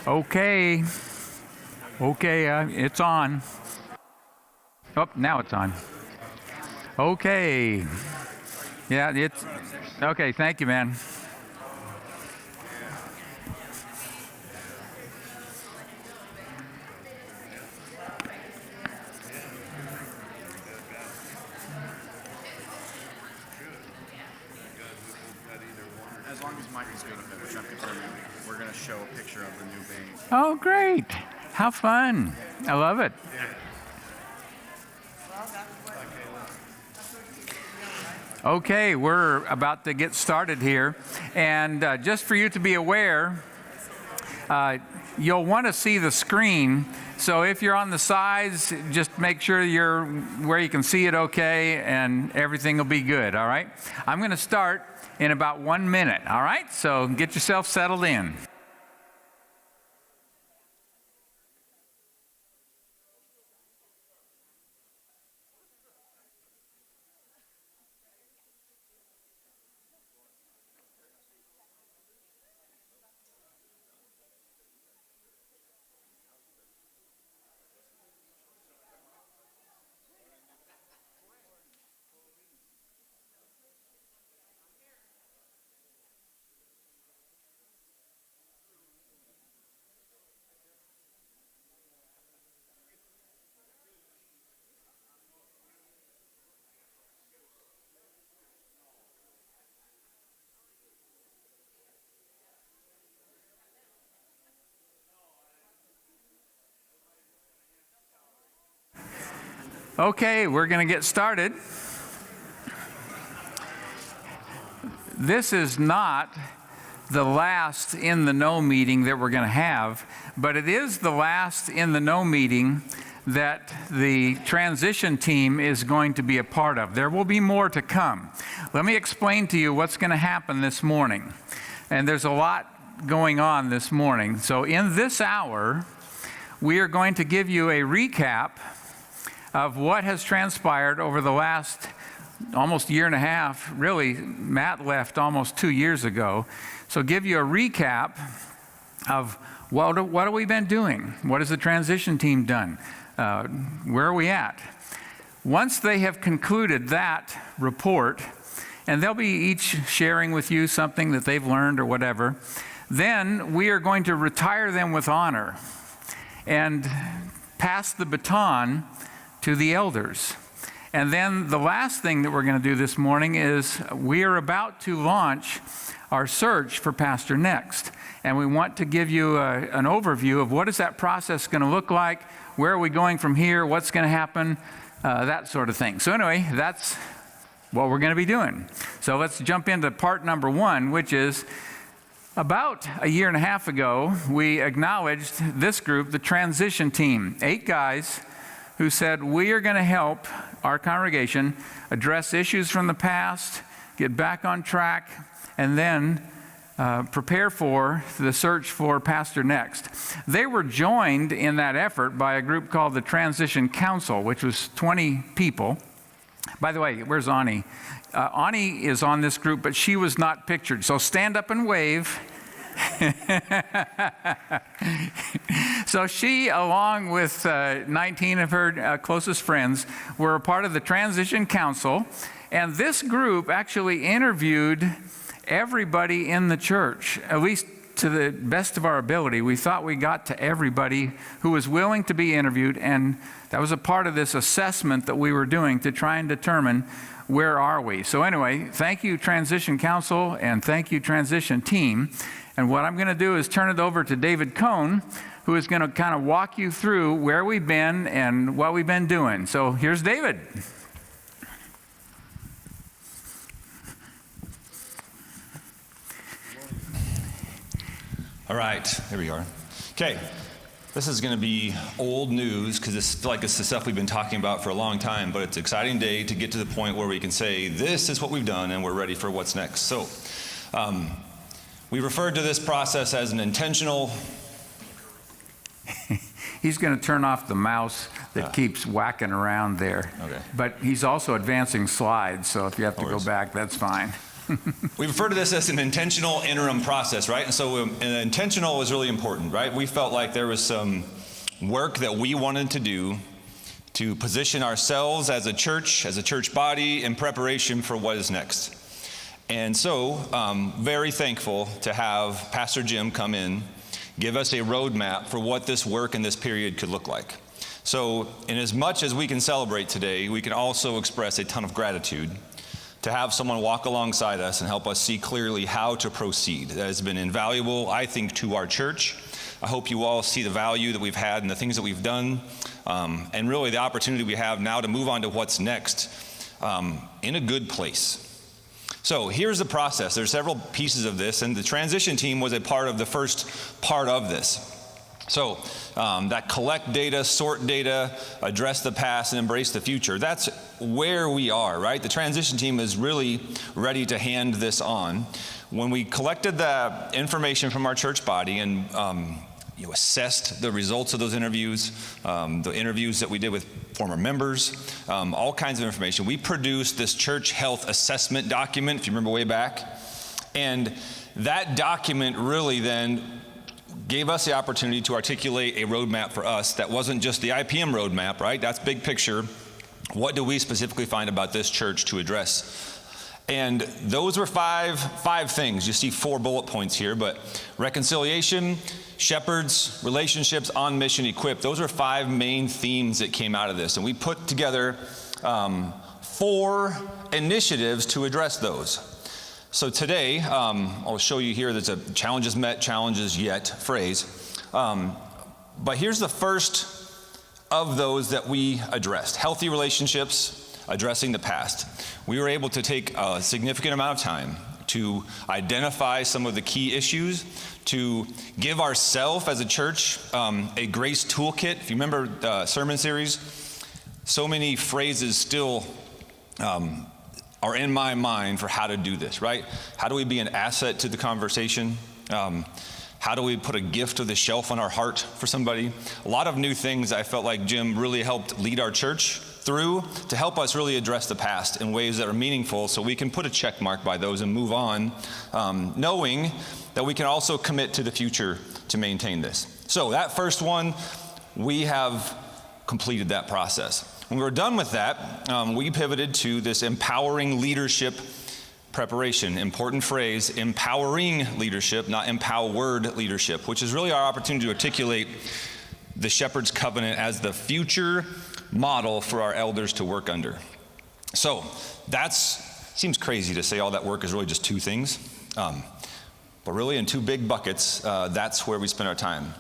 Okay. Okay, it's on. Oh, now it's on. Okay. Yeah, it's okay. Thank you, man. As long as Mike is good with it, which I'm confirming, we're going to show a picture of the new bank. Oh, great. How fun. I love it. Okay, we're about to get started here. And just for you to be aware, you'll want to see the screen. So if you're on the sides, just make sure you're where you can see it okay, and everything will be good, all right? I'm going to start in about 1 minute, all right? So get yourself settled in. Okay, we're going to get started. This is not the last in the know meeting that we're going to have, but it is the last in the know meeting that the transition team is going to be a part of. There will be more to come. Let me explain to you what's going to happen this morning. And there's a lot going on this morning. So in this hour, we are going to give you a recap of what has transpired over the last almost year and a half. Really, Matt left almost 2 years ago. So give you a recap of what have we been doing? What has the transition team done? Where are we at? Once they have concluded that report, and they'll be each sharing with you something that they've learned or whatever, then we are going to retire them with honor and pass the baton to the elders. And then the last thing that we're going to do this morning is we are about to launch our search for pastor next. And we want to give you an overview of what is that process going to look like, where are we going from here, what's going to happen, that sort of thing. So anyway, that's what we're going to be doing. So let's jump into part number 1, which is about a year and a half ago, we acknowledged this group, the transition team, 8 guys who said, we are going to help our congregation address issues from the past, get back on track, and then prepare for the search for pastor next. They were joined in that effort by a group called the Transition Council, which was 20 people. By the way, where's Ani? Ani is on this group, but she was not pictured. So stand up and wave. So she, along with 19 of her closest friends, were a part of the Transition Council. And this group actually interviewed everybody in the church, at least to the best of our ability. We thought we got to everybody who was willing to be interviewed, and that was a part of this assessment that we were doing to try and determine where are we. So anyway, thank you, Transition Council, and thank you, Transition Team. And what I'm going to do is turn it over to David Cohn, who is going to kind of walk you through where we've been and what we've been doing. So here's David. All right, here we are. Okay, this is going to be old news because it's like it's the stuff we've been talking about for a long time, but it's an exciting day to get to the point where we can say, this is what we've done and we're ready for what's next. So, we referred to this process as an intentional. He's going to turn off the mouse that keeps whacking around there. Okay. But he's also advancing slides, so if you have to go back, that's fine. We refer to this as an intentional interim process, right? And so intentional is really important, right? We felt like there was some work that we wanted to do to position ourselves as a church body in preparation for what is next. And so, very thankful to have Pastor Jim come in, give us a roadmap for what this work in this period could look like. So, in as much as we can celebrate today, we can also express a ton of gratitude to have someone walk alongside us and help us see clearly how to proceed. That has been invaluable, I think, to our church. I hope you all see the value that we've had and the things that we've done, and really the opportunity we have now to move on to what's next in a good place. So here's the process. There's several pieces of this, and the transition team was a part of the first part of this. So that collect data, sort data, address the past, and embrace the future. That's where we are, right? The transition team is really ready to hand this on. When we collected the information from our church body and assessed the results of those interviews, the interviews that we did with former members, all kinds of information, we produced this church health assessment document, if you remember way back. And that document really then gave us the opportunity to articulate a roadmap for us that wasn't just the IPM roadmap, right? That's big picture. What do we specifically find about this church to address? And those were five things. You see 4 bullet points here, but reconciliation, shepherds, relationships, on mission, equipped. Those are 5 main themes that came out of this. And we put together 4 initiatives to address those. So today, I'll show you here, there's a challenges met, challenges yet phrase. But here's the first of those that we addressed. Healthy relationships, addressing the past. We were able to take a significant amount of time to identify some of the key issues, to give ourselves as a church a grace toolkit. If you remember the sermon series, so many phrases still are in my mind for how to do this, right? How do we be an asset to the conversation? How do we put a gift of the shelf on our heart for somebody? A lot of new things I felt like Jim really helped lead our church through to help us really address the past in ways that are meaningful so we can put a check mark by those and move on, knowing that we can also commit to the future to maintain this. So that first one, we have completed that process. When we were done with that, we pivoted to this empowering leadership preparation. Important phrase, empowering leadership, not empowered leadership, which is really our opportunity to articulate the Shepherd's Covenant as the future model for our elders to work under. So seems crazy to say all that work is really just 2 things, but really in 2 big buckets, that's where we spend our time.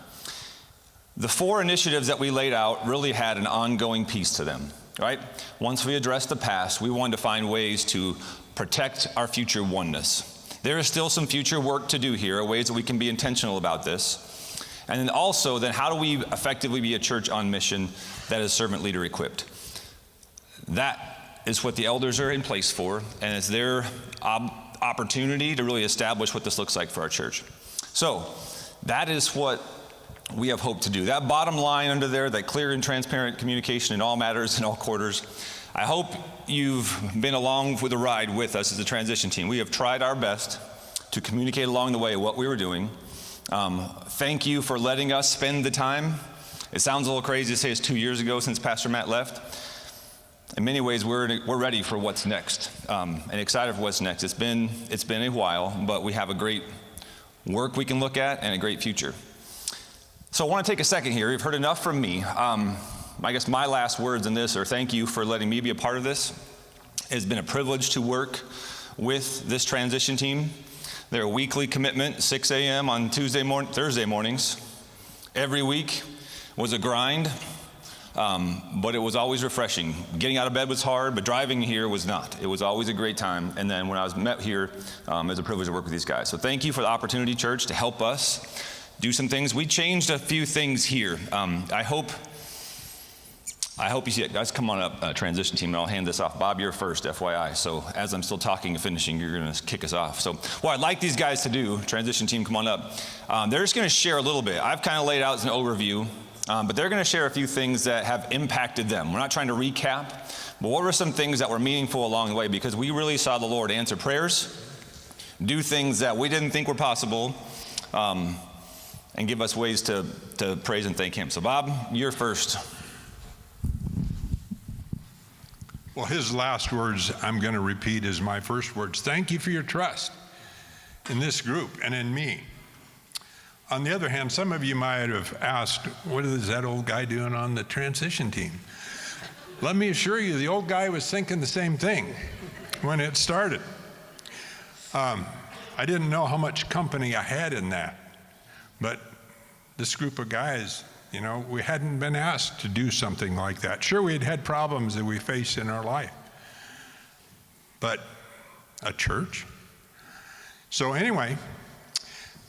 The 4 initiatives that we laid out really had an ongoing piece to them, right? Once we addressed the past, we wanted to find ways to protect our future oneness. There is still some future work to do here, ways that we can be intentional about this. And then also, how do we effectively be a church on mission that is servant leader equipped? That is what the elders are in place for, and it's their opportunity to really establish what this looks like for our church. So that is what we have hoped to do. That bottom line under there, that clear and transparent communication in all matters, in all quarters. I hope you've been along for the ride with us as a transition team. We have tried our best to communicate along the way what we were doing. Thank you for letting us spend the time. It sounds a little crazy to say it's 2 years ago since Pastor Matt left. In many ways, we're ready for what's next, and excited for what's next. It's been a while, but we have a great work we can look at and a great future. So I want to take a second here. You've heard enough from me. I guess my last words in this are thank you for letting me be a part of this. It's been a privilege to work with this transition team. Their weekly commitment, 6 a.m. on Thursday mornings, every week was a grind, but it was always refreshing. Getting out of bed was hard, but driving here was not. It was always a great time. And then when I was met here, it was a privilege to work with these guys. So thank you for the opportunity, church, to help us do some things. We changed a few things here. I hope you see it. Guys, come on up, transition team, and I'll hand this off. Bob, you're first, FYI. So as I'm still talking and finishing, you're going to kick us off. So what I'd like these guys to do, transition team, come on up. They're just going to share a little bit. I've kind of laid out as an overview, but they're going to share a few things that have impacted them. We're not trying to recap, but what were some things that were meaningful along the way? Because we really saw the Lord answer prayers do things that we didn't think were possible, and give us ways to praise and thank him. So Bob, you're first. Well, his last words I'm going to repeat as my first words. Thank you for your trust in this group and in me. On the other hand, some of you might have asked, what is that old guy doing on the transition team? Let me assure you, the old guy was thinking the same thing when it started. I didn't know how much company I had in that, but this group of guys, you know, we hadn't been asked to do something like that. Sure, we had had problems that we faced in our life, but a church? So anyway,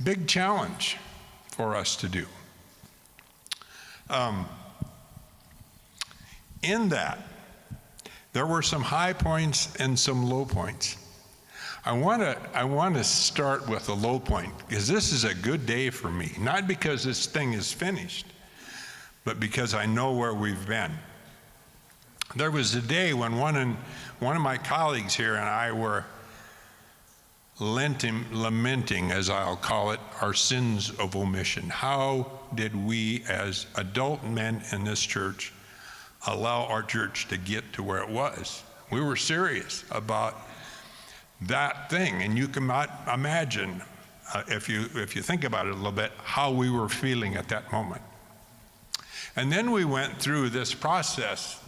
big challenge for us to do. In that, there were some high points and some low points. I want to start with a low point, because this is a good day for me, not because this thing is finished, but because I know where we've been. There was a day when one of my colleagues here and I were lamenting, as I'll call it, our sins of omission. How did we as adult men in this church allow our church to get to where it was? We were serious about that thing, and you cannot imagine, if you think about it a little bit, how we were feeling at that moment. And then we went through this process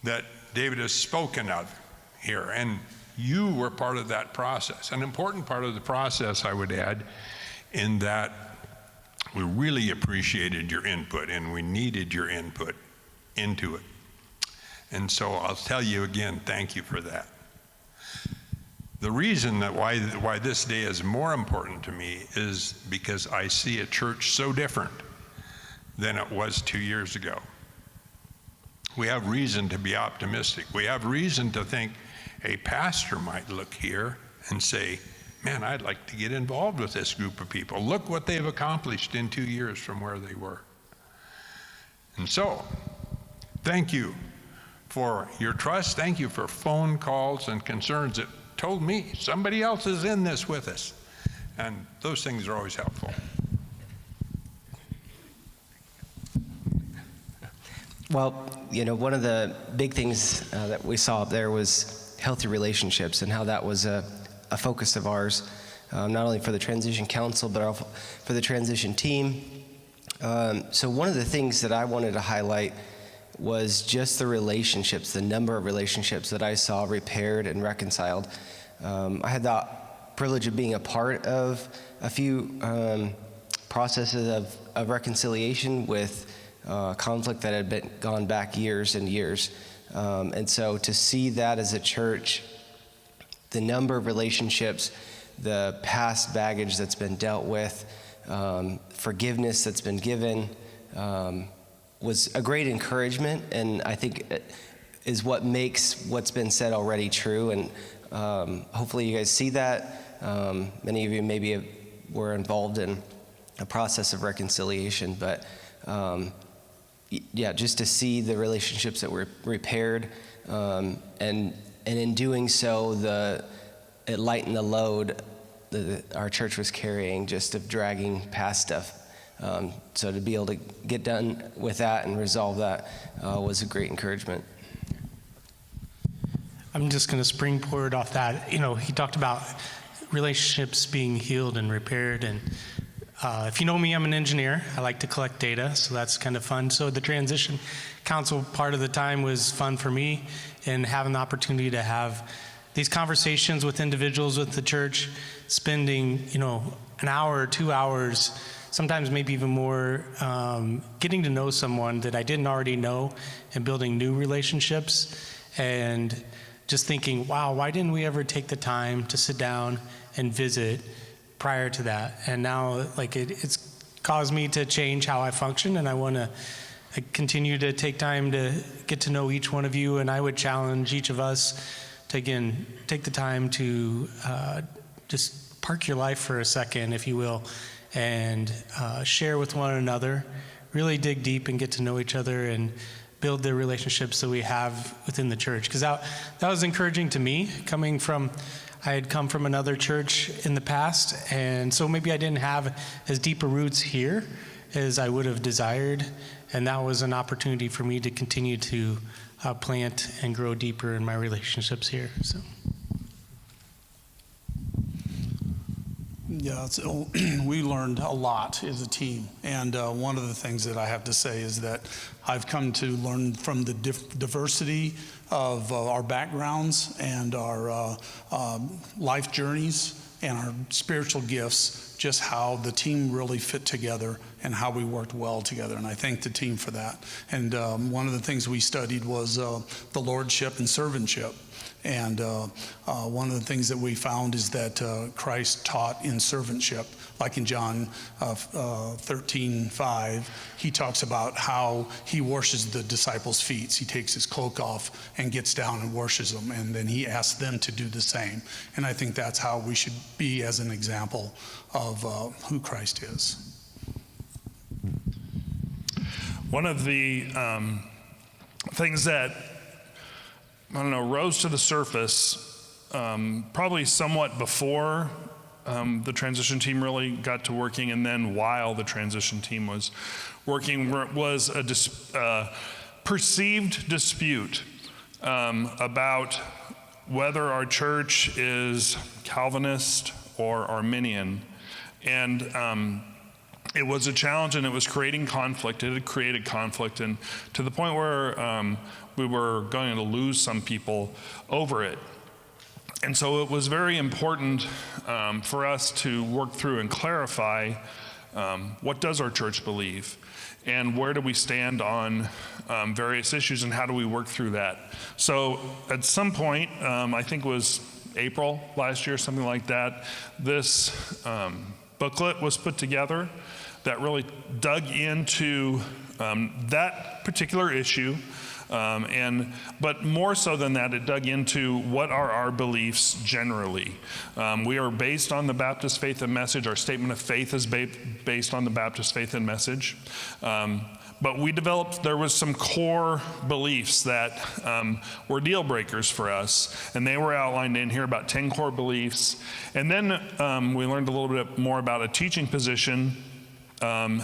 that David has spoken of here, and you were part of that process, an important part of the process, I would add, in that we really appreciated your input and we needed your input into it. And so I'll tell you again, thank you for that. The reason that why this day is more important to me is because I see a church so different than it was 2 years ago. We have reason to be optimistic. We have reason to think a pastor might look here and say, man, I'd like to get involved with this group of people. Look what they've accomplished in 2 years from where they were. And so, thank you for your trust. Thank you for phone calls and concerns that told me somebody else is in this with us. And those things are always helpful. Well, you know, one of the big things that we saw up there was healthy relationships, and how that was a focus of ours, not only for the Transition Council, but also for the transition team. So one of the things that I wanted to highlight was just the relationships, the number of relationships that I saw repaired and reconciled. I had the privilege of being a part of a few processes of reconciliation with conflict that had gone back years and years. And so to see that as a church, the number of relationships, the past baggage that's been dealt with, forgiveness that's been given, was a great encouragement, and I think it is what makes what's been said already true. And hopefully you guys see that. Many of you maybe were involved in a process of reconciliation, but yeah, just to see the relationships that were repaired, and in doing so, it lightened the load that our church was carrying, just of dragging past stuff. So to be able to get done with that and resolve that was a great encouragement. I'm just going to springboard off that. You know, he talked about relationships being healed and repaired, and if you know me, I'm an engineer. I like to collect data, so that's kind of fun. So the Transition Council part of the time was fun for me, and having the opportunity to have these conversations with individuals with the church, spending, you know, an hour or 2 hours, sometimes maybe even more, getting to know someone that I didn't already know and building new relationships, and just thinking, wow, why didn't we ever take the time to sit down and visit prior to that? And now, like, it's caused me to change how I function, and I want to continue to take time to get to know each one of you, and I would challenge each of us to, again, take the time to just park your life for a second, if you will, and share with one another, really dig deep and get to know each other and build the relationships that we have within the church. Because that was encouraging to me, coming from, I had come from another church in the past, and so maybe I didn't have as deep a roots here as I would have desired, and that was an opportunity for me to continue to plant and grow deeper in my relationships here. So. Yeah, we learned a lot as a team, and one of the things that I have to say is that I've come to learn from the diversity of our backgrounds and our life journeys and our spiritual gifts, just how the team really fit together and how we worked well together, and I thank the team for that. And one of the things we studied was the lordship and servantship. And one of the things that we found is that Christ taught in servantship, like in John 13:5, he talks about how he washes the disciples' feet. He takes his cloak off and gets down and washes them, and then he asks them to do the same. And I think that's how we should be as an example of who Christ is. One of the things that rose to the surface probably somewhat before the transition team really got to working, and then while the transition team was working, was a perceived dispute about whether our church is Calvinist or Arminian. And it was a challenge, and it was creating conflict. It had created conflict, and to the point where we were going to lose some people over it. And so it was very important for us to work through and clarify what does our church believe, and where do we stand on various issues, and how do we work through that. So at some point, I think it was April last year, something like that, this booklet was put together that really dug into that particular issue, but more so than that, it dug into what are our beliefs generally. We are based on the Baptist faith and message. Our statement of faith is based on the Baptist faith and message. But we developed, there was some core beliefs that were deal breakers for us, and they were outlined in here, about 10 core beliefs. And then we learned a little bit more about a teaching position,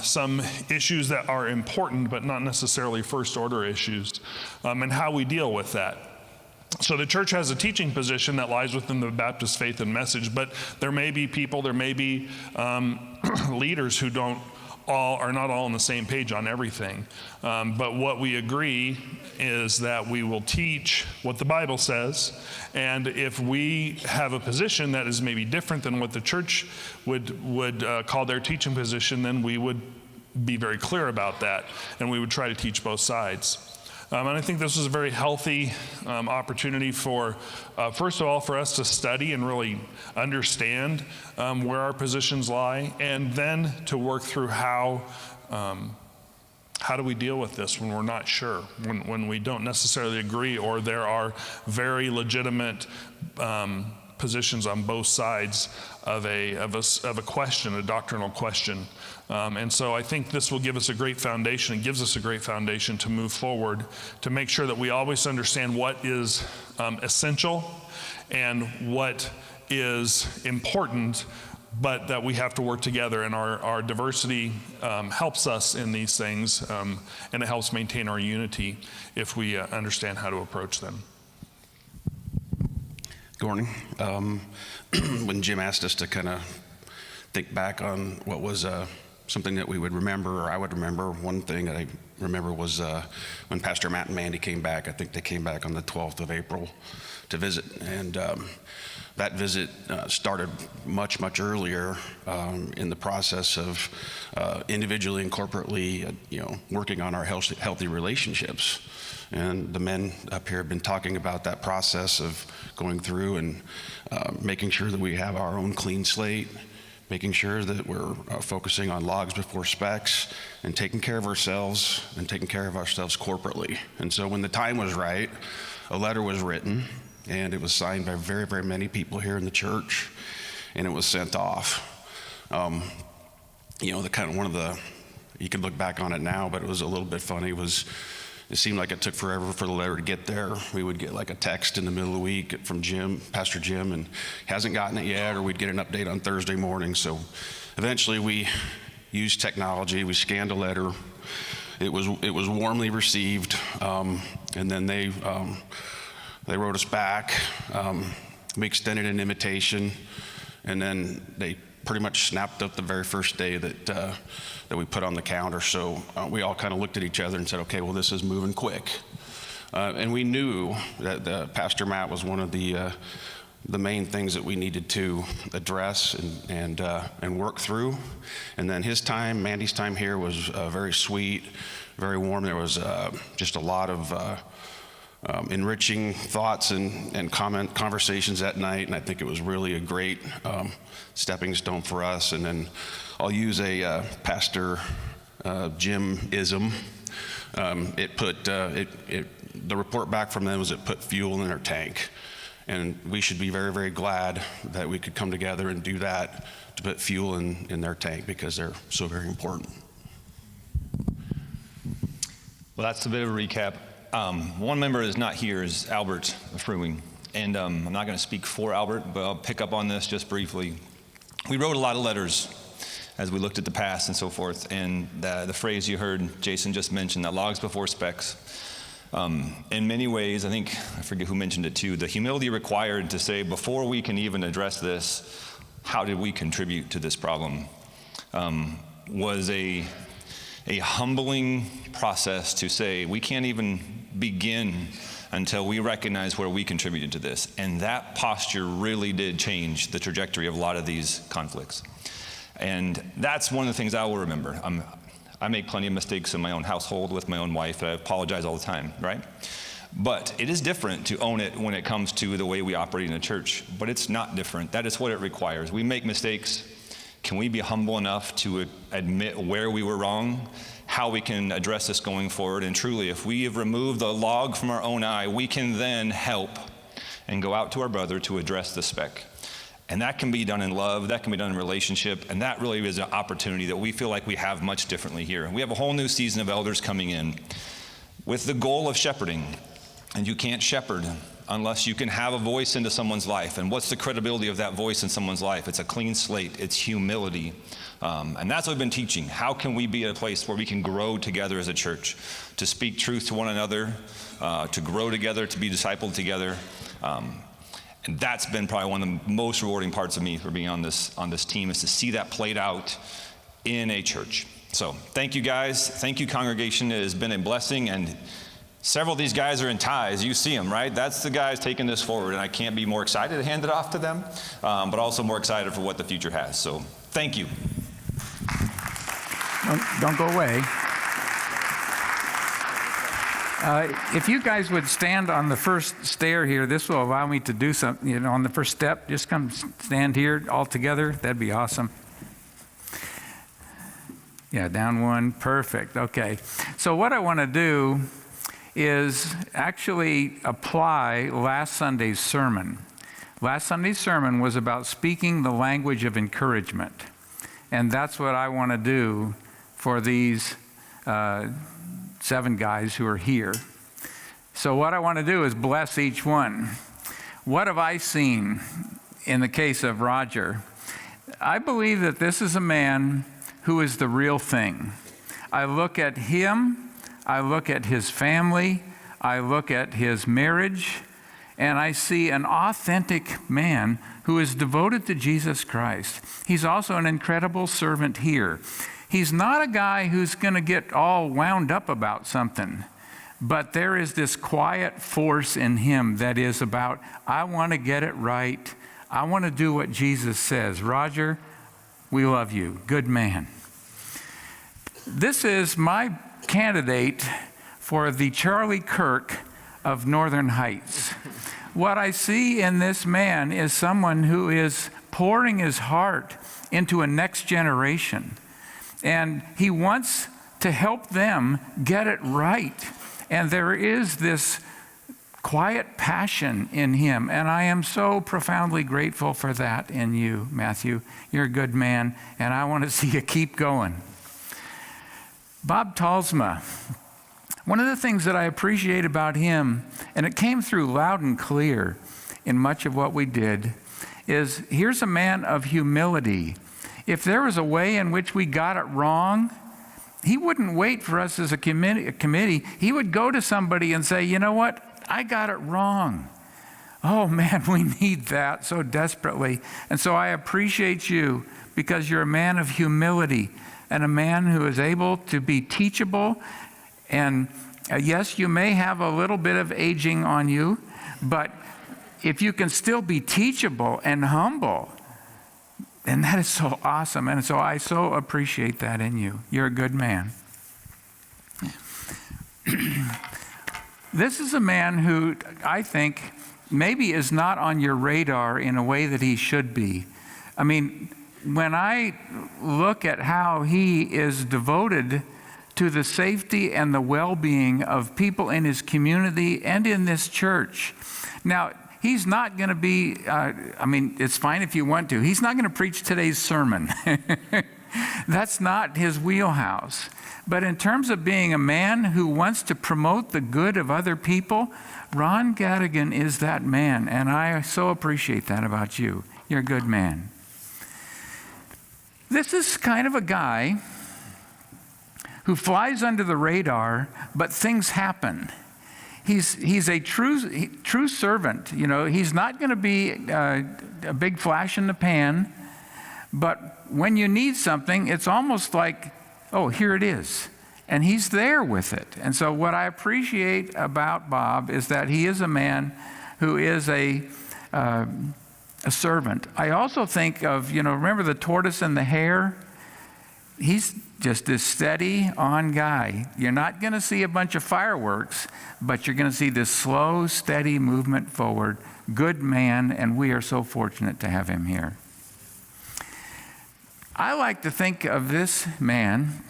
some issues that are important but not necessarily first order issues, and how we deal with that. So the church has a teaching position that lies within the Baptist faith and message, but there may be people, there may be leaders who are not all on the same page on everything. But what we agree is that we will teach what the Bible says, and if we have a position that is maybe different than what the church would call their teaching position, then we would be very clear about that, and we would try to teach both sides. And I think this was a very healthy opportunity for, first of all, for us to study and really understand where our positions lie, and then to work through how do we deal with this when we're not sure, when we don't necessarily agree, or there are very legitimate positions on both sides of a question, a doctrinal question. And so I think this will give us a great foundation. It gives us a great foundation to move forward, to make sure that we always understand what is essential and what is important, but that we have to work together, and our diversity helps us in these things, and it helps maintain our unity if we understand how to approach them. Good morning. When Jim asked us to kind of think back on what was something that we would remember, or I would remember, one thing that I remember was when Pastor Matt and Mandy came back. I think they came back on the 12th of April to visit, and that visit started much earlier in the process of individually and corporately, working on our healthy relationships. And the men up here have been talking about that process of going through and making sure that we have our own clean slate, making sure that we're focusing on logs before specs, and taking care of ourselves corporately. And so when the time was right, a letter was written, and it was signed by very, very many people here in the church, and it was sent off. You could look back on it now, but it was a little bit funny, was it seemed like it took forever for the letter to get there. We would get like a text in the middle of the week from Pastor Jim, and hasn't gotten it yet, or we'd get an update on Thursday morning. So eventually we used technology. We scanned a letter. It was warmly received, and then they wrote us back. We extended an invitation, and then they pretty much snapped up the very first day that we put on the calendar. So we all kind of looked at each other and said, okay, well, this is moving quick. And we knew that Pastor Matt was one of the main things that we needed to address and work through. And then his time, Mandy's time here was very sweet, very warm. There was just a lot of enriching thoughts and conversations that night, and I think it was really a great stepping stone for us. And then I'll use a Pastor Jim-ism. The report back from them was it put fuel in their tank, and we should be very, very glad that we could come together and do that to put fuel in their tank, because they're so very important. Well, that's a bit of a recap. One member that's not here is Albert Fleming, and I'm not going to speak for Albert, but I'll pick up on this just briefly. We wrote a lot of letters as we looked at the past and so forth, and the phrase you heard Jason just mention, that logs before specs. In many ways, I forget who mentioned it too, the humility required to say, before we can even address this, how did we contribute to this problem, was a humbling process to say, we can't even begin until we recognize where we contributed to this. And that posture really did change the trajectory of a lot of these conflicts. And that's one of the things I will remember. I make plenty of mistakes in my own household with my own wife. I apologize all the time, right? But it is different to own it when it comes to the way we operate in a church. But it's not different. That is what it requires. We make mistakes. Can we be humble enough to admit where we were wrong, how we can address this going forward? And truly, if we have removed the log from our own eye, we can then help and go out to our brother to address the speck. And that can be done in love, that can be done in relationship, and that really is an opportunity that we feel like we have much differently here. We have a whole new season of elders coming in with the goal of shepherding, and you can't shepherd unless you can have a voice into someone's life. And what's the credibility of that voice in someone's life? It's a clean slate, it's humility. And that's what we've been teaching. How can we be at a place where we can grow together as a church, to speak truth to one another, to grow together, to be discipled together. And that's been probably one of the most rewarding parts of me for being on this team, is to see that played out in a church. So thank you guys. Thank you, congregation. It has been a blessing, and several of these guys are in ties. You see them, right? That's the guys taking this forward, and I can't be more excited to hand it off to them, but also more excited for what the future has. So thank you. Don't go away. If you guys would stand on the first stair here, this will allow me to do something, on the first step. Just come stand here all together. That'd be awesome. Yeah, down one. Perfect. Okay. So what I want to do is actually apply last Sunday's sermon. Last Sunday's sermon was about speaking the language of encouragement. And that's what I want to do for these 7 guys who are here. So what I want to do is bless each one. What have I seen in the case of Roger? I believe that this is a man who is the real thing. I look at him, I look at his family, I look at his marriage, and I see an authentic man who is devoted to Jesus Christ. He's also an incredible servant here. He's not a guy who's going to get all wound up about something, but there is this quiet force in him that is about, I want to get it right. I want to do what Jesus says. Roger, we love you. Good man. This is my candidate for the Charlie Kirk of Northern Heights. What I see in this man is someone who is pouring his heart into a next generation. And he wants to help them get it right. And there is this quiet passion in him. And I am so profoundly grateful for that in you, Matthew. You're a good man, and I want to see you keep going. Bob Talsma, One of the things that I appreciate about him, and it came through loud and clear in much of what we did, is here's a man of humility. If there was a way in which we got it wrong, he wouldn't wait for us as a committee. He would go to somebody and say, you know what, I got it wrong. Oh man, we need that so desperately. And so I appreciate you because you're a man of humility and a man who is able to be teachable. And yes, you may have a little bit of aging on you, but if you can still be teachable and humble, then that is so awesome. And so I so appreciate that in you. You're a good man. This is a man who I think maybe is not on your radar in a way that he should be. I mean, when I look at how he is devoted to the safety and the well-being of people in his community and in this church. Now, he's not going to be, it's fine if you want to. He's not going to preach today's sermon. That's not his wheelhouse. But in terms of being a man who wants to promote the good of other people, Ron Gadigan is that man, and I so appreciate that about you. You're a good man. This is kind of a guy who flies under the radar, but things happen. He's a true servant. You know, he's not going to be a big flash in the pan, but when you need something, it's almost like, oh, here it is. And he's there with it. And so what I appreciate about Bob is that he is a man who is a servant. I also think of, remember the tortoise and the hare? He's just this steady on guy. You're not going to see a bunch of fireworks, but you're going to see this slow, steady movement forward. Good man, and we are so fortunate to have him here. I like to think of this man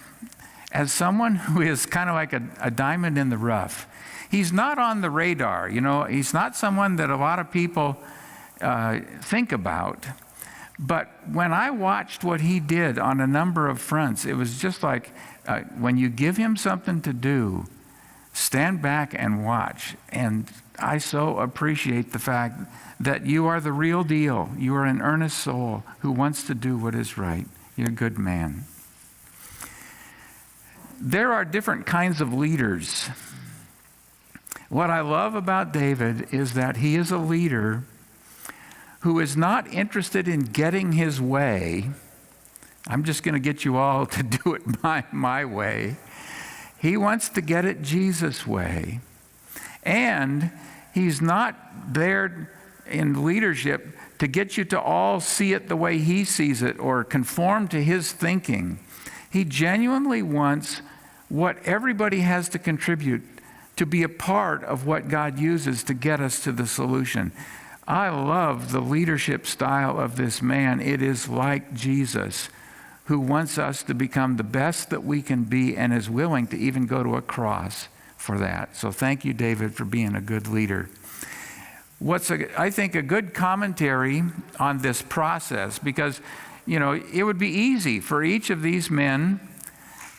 as someone who is kind of like a diamond in the rough. He's not on the radar. He's not someone that a lot of people think about. But when I watched what he did on a number of fronts, it was just like when you give him something to do, stand back and watch. And I so appreciate the fact that you are the real deal. You are an earnest soul who wants to do what is right. You're a good man. There are different kinds of leaders. What I love about David is that he is a leader who is not interested in getting his way. I'm just going to get you all to do it my way. He wants to get it Jesus' way. And he's not there in leadership to get you to all see it the way he sees it or conform to his thinking. He genuinely wants what everybody has to contribute to be a part of what God uses to get us to the solution. I love the leadership style of this man. It is like Jesus, who wants us to become the best that we can be and is willing to even go to a cross for that. So thank you, David, for being a good leader. I think a good commentary on this process, because, it would be easy for each of these men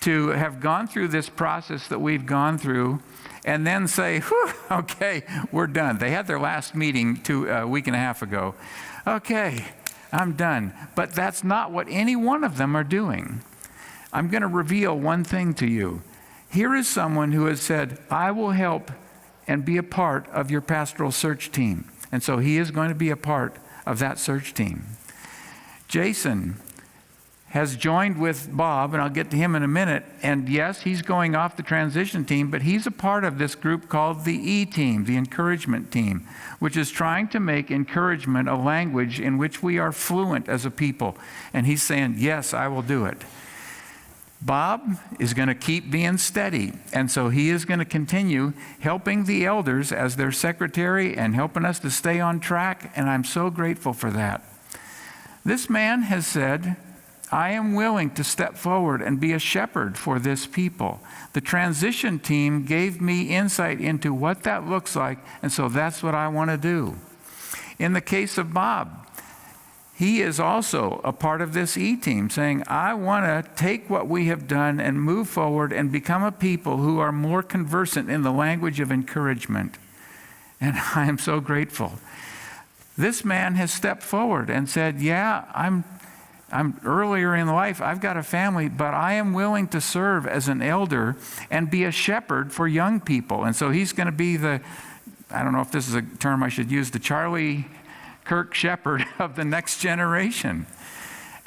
to have gone through this process that we've gone through and then say, whew, okay, we're done. They had their last meeting a week and a half ago. Okay, I'm done. But that's not what any one of them are doing. I'm going to reveal one thing to you. Here is someone who has said, I will help and be a part of your pastoral search team. And so he is going to be a part of that search team. Jason has joined with Bob, and I'll get to him in a minute. And yes, he's going off the transition team, but he's a part of this group called the E team, the encouragement team, which is trying to make encouragement a language in which we are fluent as a people. And he's saying, yes, I will do it. Bob is going to keep being steady, and so he is going to continue helping the elders as their secretary and helping us to stay on track, and I'm so grateful for that. This man has said, I am willing to step forward and be a shepherd for this people. The transition team gave me insight into what that looks like, and so that's what I want to do. In the case of Bob, he is also a part of this E-team, saying, I want to take what we have done and move forward and become a people who are more conversant in the language of encouragement. And I am so grateful. This man has stepped forward and said, yeah, I'm earlier in life, I've got a family, but I am willing to serve as an elder and be a shepherd for young people. And so he's going to be I don't know if this is a term I should use, the Charlie Kirk shepherd of the next generation.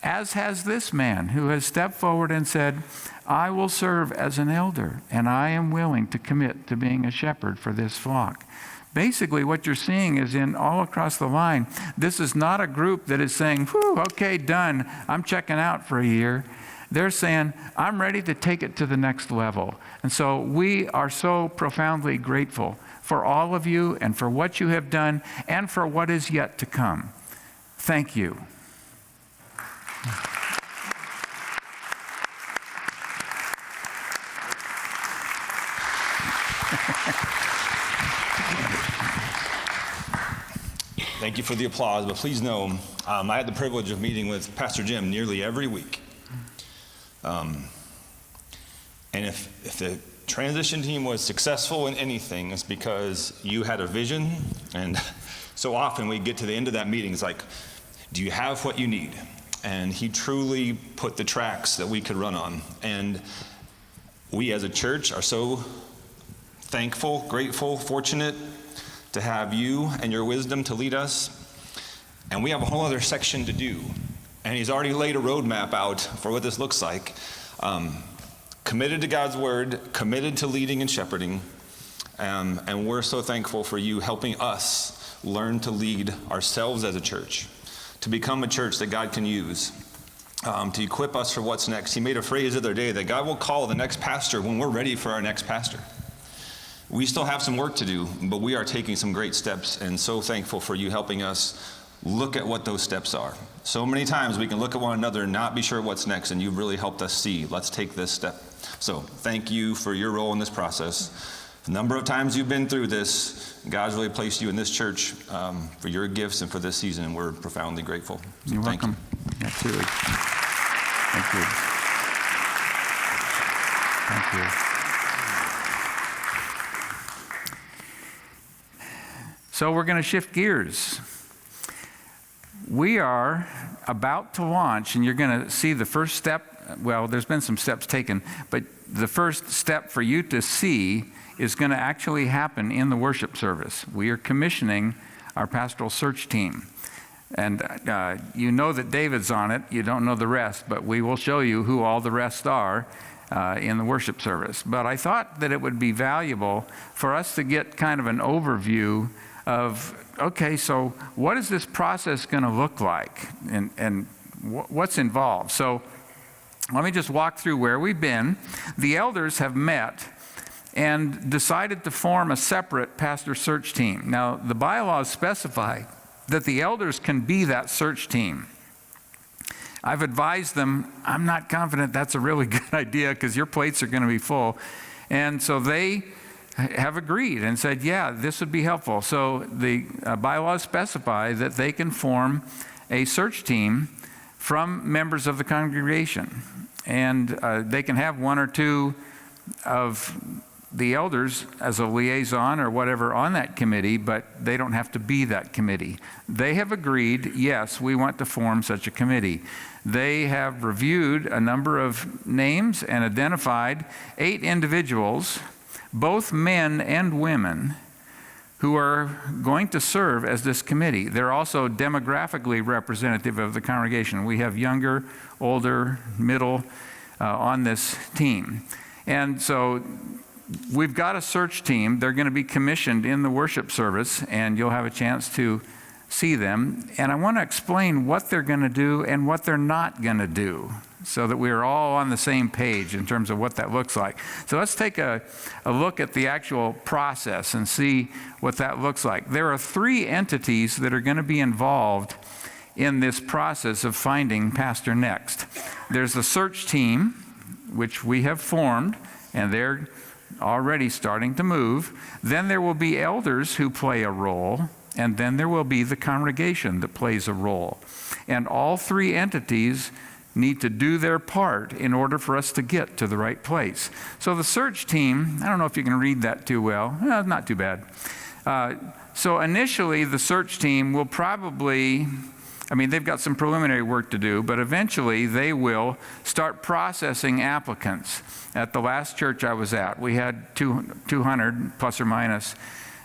As has this man who has stepped forward and said, I will serve as an elder, and I am willing to commit to being a shepherd for this flock. Basically, what you're seeing is in all across the line, this is not a group that is saying, whew, okay, done, I'm checking out for a year. They're saying, I'm ready to take it to the next level. And so we are so profoundly grateful for all of you and for what you have done and for what is yet to come. Thank you. Thank you for the applause, but please know, I had the privilege of meeting with Pastor Jim nearly every week. And if the transition team was successful in anything, it's because you had a vision. And so often we get to the end of that meeting, it's like, do you have what you need? And he truly put the tracks that we could run on. And we as a church are so thankful, grateful, fortunate to have you and your wisdom to lead us. And we have a whole other section to do. And he's already laid a roadmap out for what this looks like. Committed to God's word, committed to leading and shepherding. And we're so thankful for you helping us learn to lead ourselves as a church, to become a church that God can use, to equip us for what's next. He made a phrase the other day that God will call the next pastor when we're ready for our next pastor. We still have some work to do, but we are taking some great steps, and so thankful for you helping us look at what those steps are. So many times we can look at one another and not be sure what's next, and you've really helped us see, let's take this step. So thank you for your role in this process. The number of times you've been through this, God's really placed you in this church for your gifts and for this season, and we're profoundly grateful. So You're thank welcome. you. Absolutely. Thank you. Thank you. So we're going to shift gears. We are about to launch, and you're going to see the first step. Well, there's been some steps taken, but the first step for you to see is going to actually happen in the worship service. We are commissioning our pastoral search team. And you know that David's on it. You don't know the rest, but we will show you who all the rest are in the worship service. But I thought that it would be valuable for us to get kind of an overview of, okay, so what is this process going to look like, and what's involved? So let me just walk through where we've been. The elders have met and decided to form a separate pastor search team. Now, the bylaws specify that the elders can be that search team. I've advised them, I'm not confident that's a really good idea because your plates are going to be full. And so they have agreed and said, yeah, this would be helpful. So the bylaws specify that they can form a search team from members of the congregation. And they can have one or two of the elders as a liaison or whatever on that committee, but they don't have to be that committee. They have agreed, yes, we want to form such a committee. They have reviewed a number of names and identified 8 individuals, both men and women, who are going to serve as this committee. They're also demographically representative of the congregation. We have younger, older, middle on this team. And so we've got a search team. They're going to be commissioned in the worship service, and you'll have a chance to see them. And I want to explain what they're going to do and what they're not going to do, so that we are all on the same page in terms of what that looks like. So let's take a look at the actual process and see what that looks like. There are 3 entities that are going to be involved in this process of finding pastor next. There's the search team, which we have formed, and they're already starting to move. Then there will be elders who play a role, And then there will be the congregation that plays a role. And all three entities need to do their part in order for us to get to the right place. So the search team, I don't know if you can read that too well. Not too bad. So initially, the search team will probably, they've got some preliminary work to do, but eventually they will start processing applicants. At the last church I was at, we had 200 plus or minus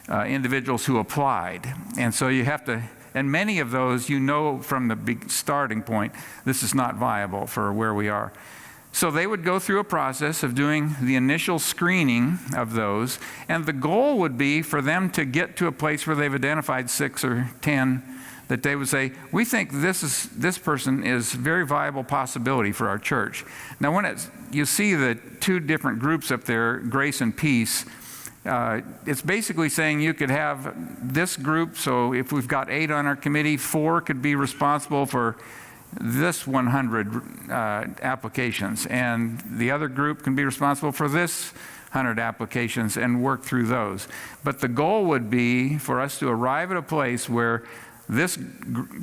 individuals who applied. And so you have to, and many of those, from the starting point, this is not viable for where we are. So they would go through a process of doing the initial screening of those, and the goal would be for them to get to a place where they've identified 6 or 10 that they would say, we think this person is a very viable possibility for our church. Now, when you see the two different groups up there, grace and peace, it's basically saying you could have this group, so if we've got 8 on our committee, 4 could be responsible for this 100 applications, and the other group can be responsible for this 100 applications and work through those. But the goal would be for us to arrive at a place where this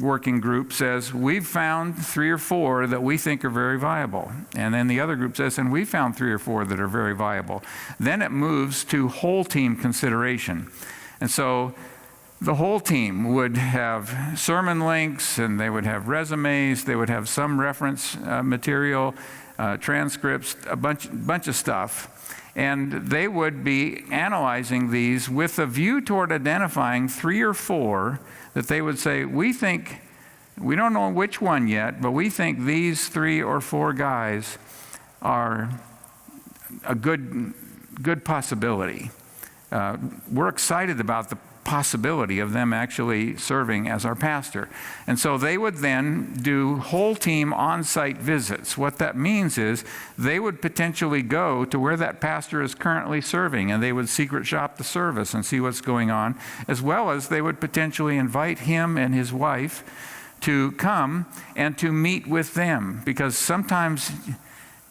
working group says, we've found 3 or 4 that we think are very viable. And then the other group says, and we found 3 or 4 that are very viable. Then it moves to whole team consideration. And so the whole team would have sermon links, and they would have resumes, they would have some reference material, transcripts, a bunch of stuff. And they would be analyzing these with a view toward identifying 3 or 4 that they would say, we think, we don't know which one yet, but we think these 3 or 4 guys are a good possibility. We're excited about the possibility of them actually serving as our pastor. And so they would then do whole team on-site visits. What that means is they would potentially go to where that pastor is currently serving, and they would secret shop the service and see what's going on, as well as they would potentially invite him and his wife to come and to meet with them, because sometimes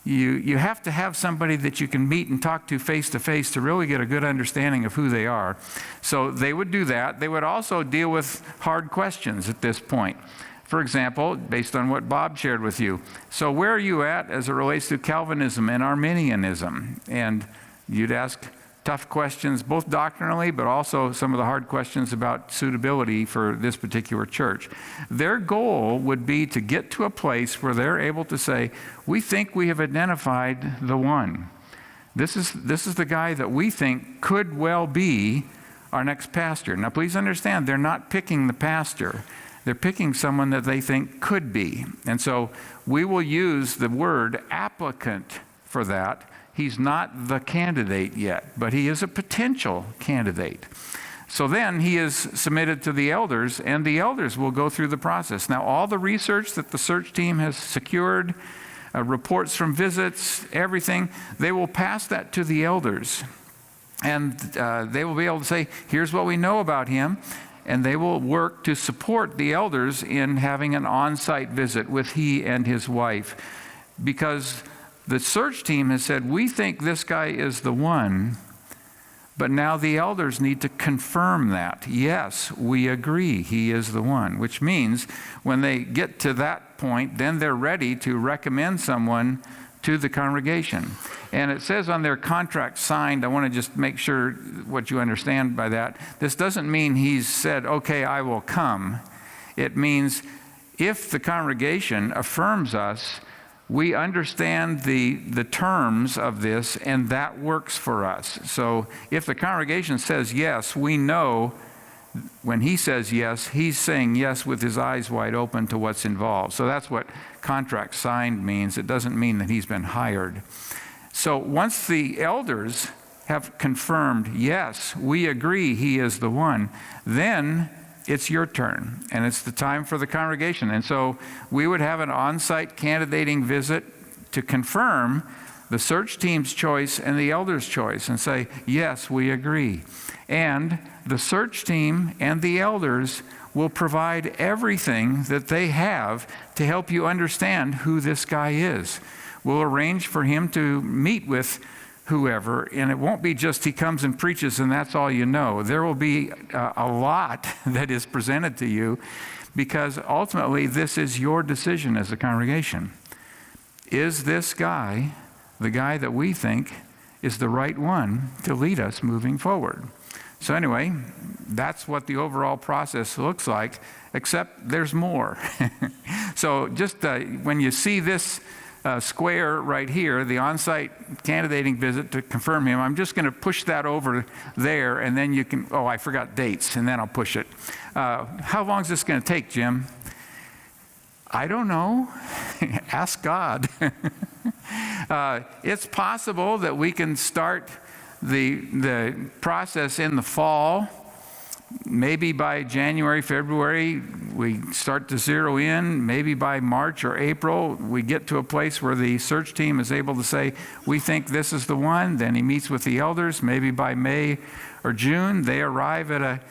you have to have somebody that you can meet and talk to face to really get a good understanding of who they are. So they would do that. They would also deal with hard questions at this point. For example, based on what Bob shared with you. So where are you at as it relates to Calvinism and Arminianism? And you'd ask tough questions, both doctrinally, but also some of the hard questions about suitability for this particular church. Their goal would be to get to a place where they're able to say, we think we have identified the one. This is the guy that we think could well be our next pastor. Now, please understand, they're not picking the pastor. They're picking someone that they think could be. And so we will use the word applicant for that. He's not the candidate yet, but he is a potential candidate. So then he is submitted to the elders, and the elders will go through the process. Now, all the research that the search team has secured, reports from visits, everything, they will pass that to the elders. And they will be able to say, here's what we know about him. And they will work to support the elders in having an on-site visit with he and his wife. Because the search team has said, we think this guy is the one, but now the elders need to confirm that. Yes, we agree he is the one, which means when they get to that point, then they're ready to recommend someone to the congregation. And it says on their contract signed, I want to just make sure what you understand by that. This doesn't mean he's said, okay, I will come. It means if the congregation affirms us, we understand the terms of this, and that works for us. So if the congregation says yes, we know when he says yes, he's saying yes with his eyes wide open to what's involved. So that's what contract signed means. It doesn't mean that he's been hired. So once the elders have confirmed, yes, we agree he is the one, then it's your turn, and it's the time for the congregation. And so we would have an on-site candidating visit to confirm the search team's choice and the elders' choice and say, yes, we agree. And the search team and the elders will provide everything that they have to help you understand who this guy is. We'll arrange for him to meet with whoever, and it won't be just he comes and preaches and that's all you know. There will be a lot that is presented to you, because ultimately this is your decision as a congregation. Is this guy the guy that we think is the right one to lead us moving forward? So anyway, that's what the overall process looks like, except there's more. So just when you see this square right here, the on-site candidating visit to confirm him, I'm just going to push that over there, and then you can, oh, I forgot dates, and then I'll push it. How long is this going to take, Jim? I don't know. Ask God. It's possible that we can start the process in the fall. Maybe by January, February, we start to zero in. Maybe by March or April, we get to a place where the search team is able to say, we think this is the one. Then he meets with the elders. Maybe by May or June, they arrive at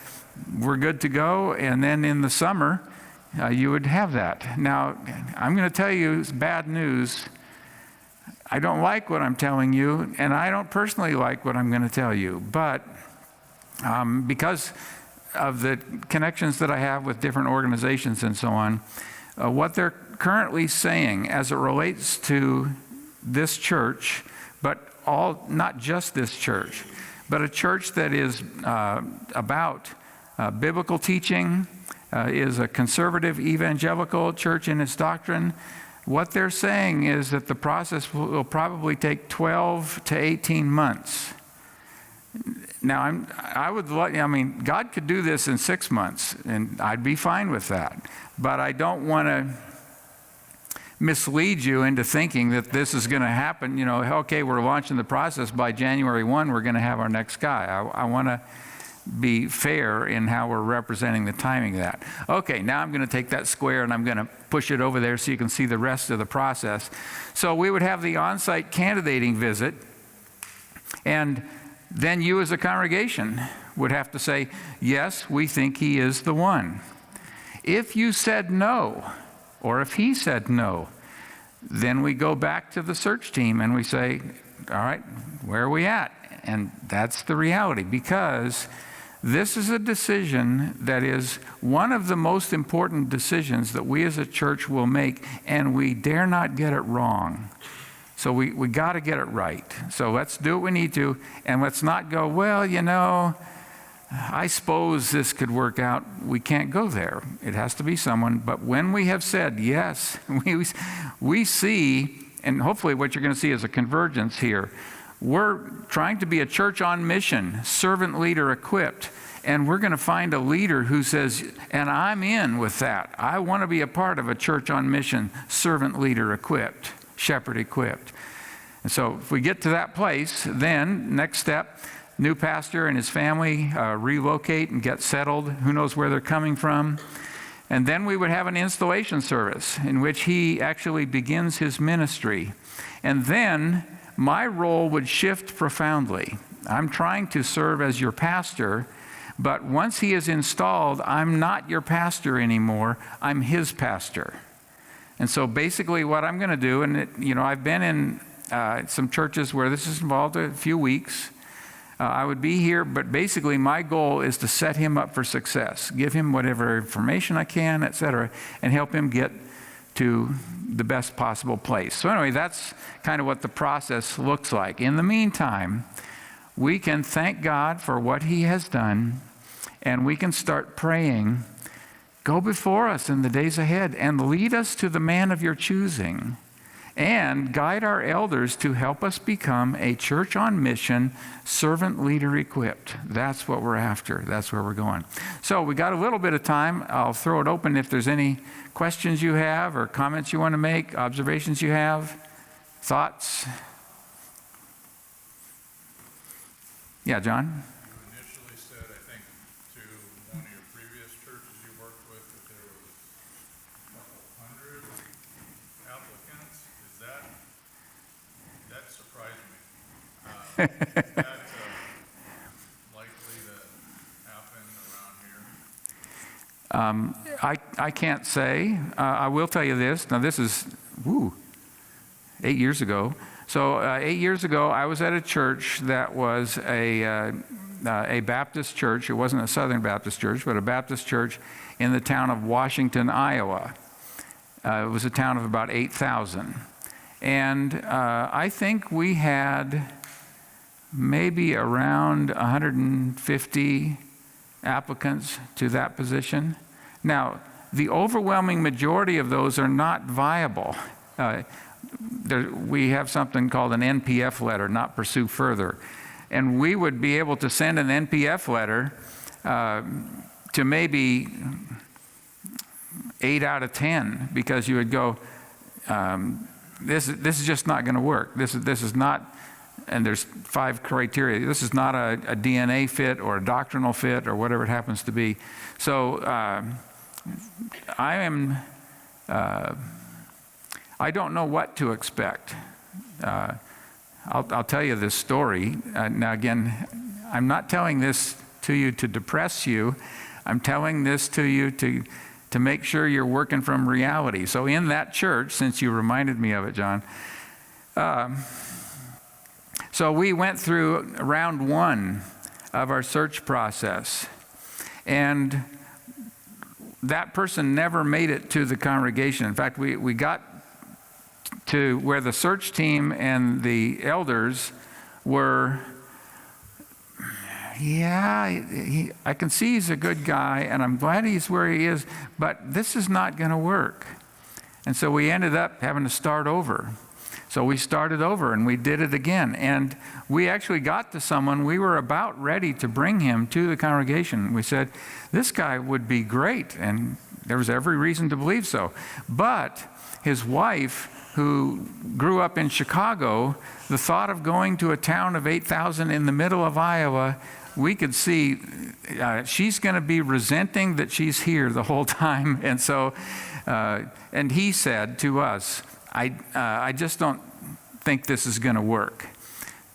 we're good to go. And then in the summer, you would have that. Now, I'm going to tell you, it's bad news. I don't like what I'm telling you, and I don't personally like what I'm going to tell you. But because of the connections that I have with different organizations and so on, what they're currently saying as it relates to this church, but not just this church, but a church that is about biblical teaching, is a conservative evangelical church in its doctrine. What they're saying is that the process will probably take 12 to 18 months. Now, God could do this in 6 months, and I'd be fine with that. But I don't want to mislead you into thinking that this is going to happen. You know, okay, we're launching the process by January 1, we're going to have our next guy. I want to be fair in how we're representing the timing of that. Okay, now I'm going to take that square and I'm going to push it over there so you can see the rest of the process. So we would have the on-site candidating visit, and then you as a congregation would have to say, yes, we think he is the one. If you said no, or if he said no, then we go back to the search team and we say, all right, where are we at? And that's the reality, because this is a decision that is one of the most important decisions that we as a church will make, and we dare not get it wrong. So we got to get it right. So let's do what we need to, and let's not go, well, you know, I suppose this could work out. We can't go there. It has to be someone. But when we have said yes, we see, and hopefully what you're going to see is a convergence here. We're trying to be a church on mission, servant leader equipped, and we're going to find a leader who says, and I'm in with that. I want to be a part of a church on mission, servant leader equipped, shepherd equipped. And so if we get to that place, then next step, new pastor and his family relocate and get settled. Who knows where they're coming from? And then we would have an installation service in which he actually begins his ministry. And then my role would shift profoundly. I'm trying to serve as your pastor, but once he is installed, I'm not your pastor anymore. I'm his pastor. And so basically what I'm going to do, and I've been in some churches where this has involved a few weeks. I would be here, but basically my goal is to set him up for success, give him whatever information I can, etc., and help him get to the best possible place. So anyway, that's kind of what the process looks like. In the meantime, we can thank God for what he has done, and we can start praying, go before us in the days ahead and lead us to the man of your choosing, and guide our elders to help us become a church on mission, servant leader equipped. That's what we're after. That's where we're going. So we got a little bit of time. I'll throw it open if there's any questions you have or comments you want to make, observations you have, thoughts. Yeah, John? You initially said, I think, to one of your previous churches you worked with that there was a couple hundred applicants. That surprised me. Is that likely to happen around here? I can't say. I will tell you this. Now, this is 8 years ago. So 8 years ago, I was at a church that was a Baptist church. It wasn't a Southern Baptist church, but a Baptist church in the town of Washington, Iowa. It was a town of about 8,000. And I think we had maybe around 150 applicants to that position. Now, the overwhelming majority of those are not viable. We have something called an NPF letter, not pursue further. And we would be able to send an NPF letter to maybe 8 out of 10, because you would go, this is just not going to work. This is not, and there's 5 criteria. This is not a DNA fit or a doctrinal fit or whatever it happens to be. So I don't know what to expect. I'll tell you this story. Now again, I'm not telling this to you to depress you. I'm telling this to you to make sure you're working from reality. So in that church, since you reminded me of it, John, so we went through round 1 of our search process, and that person never made it to the congregation. In fact, we got to where the search team and the elders were, I can see he's a good guy, and I'm glad he's where he is, but this is not going to work. And so we ended up having to start over. So we started over and we did it again. And we actually got to someone, we were about ready to bring him to the congregation. We said, this guy would be great. And there was every reason to believe so. But his wife, who grew up in Chicago, the thought of going to a town of 8,000 in the middle of Iowa, we could see she's going to be resenting that she's here the whole time. And so, and he said to us, I just don't think this is going to work.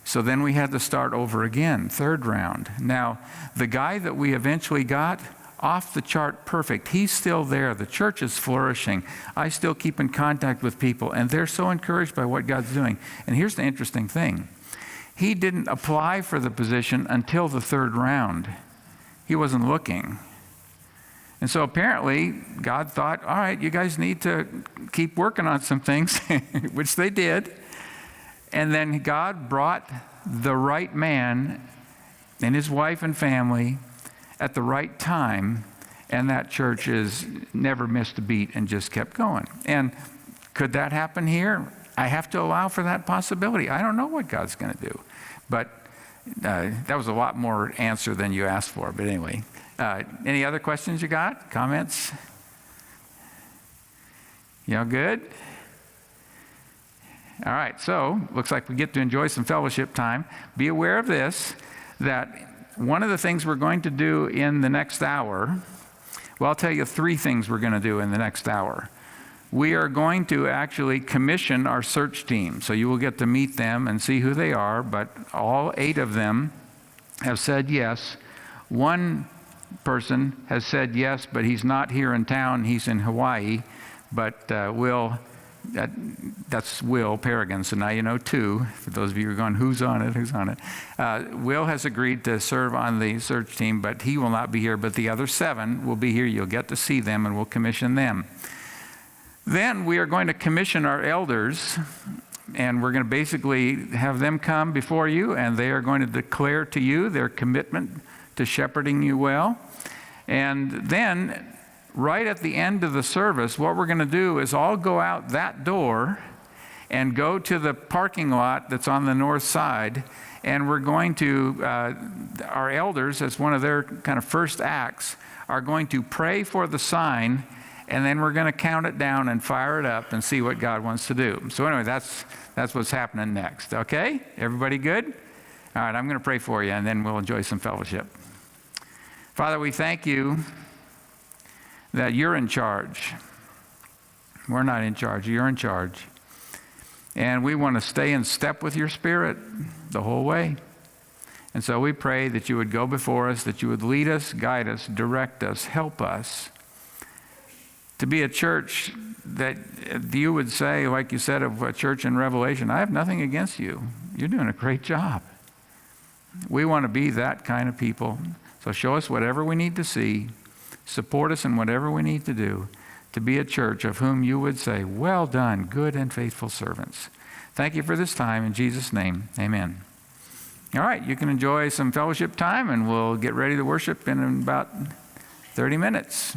So then we had to start over again, 3rd round. Now, the guy that we eventually got, off the chart perfect. He's still there. The church is flourishing. I still keep in contact with people, and they're so encouraged by what God's doing. And here's the interesting thing. He didn't apply for the position until the 3rd round. He wasn't looking. And so apparently, God thought, all right, you guys need to keep working on some things, which they did. And then God brought the right man and his wife and family at the right time, and that church has never missed a beat and just kept going. And could that happen here? I have to allow for that possibility. I don't know what God's going to do. But that was a lot more answer than you asked for. But anyway. Any other questions you got? Comments? Y'all good? All right, so looks like we get to enjoy some fellowship time. Be aware of this, that one of the things we're going to do in the next hour, well, I'll tell you 3 things we're going to do in the next hour. We are going to actually commission our search team. So you will get to meet them and see who they are, but all 8 of them have said yes. One person has said yes, but he's not here in town. He's in Hawaii. But that's Will Paragon. So now you know 2. For those of you who are going, who's on it? Will has agreed to serve on the search team, but he will not be here. But the other 7 will be here. You'll get to see them, and we'll commission them. Then we are going to commission our elders, and we're going to basically have them come before you, and they are going to declare to you their commitment to shepherding you well. And then, right at the end of the service, what we're going to do is all go out that door and go to the parking lot that's on the north side, and we're going to, our elders, as one of their kind of first acts, are going to pray for the sign, and then we're going to count it down and fire it up and see what God wants to do. So anyway, that's what's happening next, okay? Everybody good? All right, I'm going to pray for you, and then we'll enjoy some fellowship. Father, we thank you that you're in charge. We're not in charge. You're in charge. And we want to stay in step with your Spirit the whole way. And so we pray that you would go before us, that you would lead us, guide us, direct us, help us to be a church that you would say, like you said of a church in Revelation, I have nothing against you. You're doing a great job. We want to be that kind of people. So show us whatever we need to see. Support us in whatever we need to do to be a church of whom you would say, well done, good and faithful servants. Thank you for this time. In Jesus' name, amen. All right, you can enjoy some fellowship time, and we'll get ready to worship in about 30 minutes.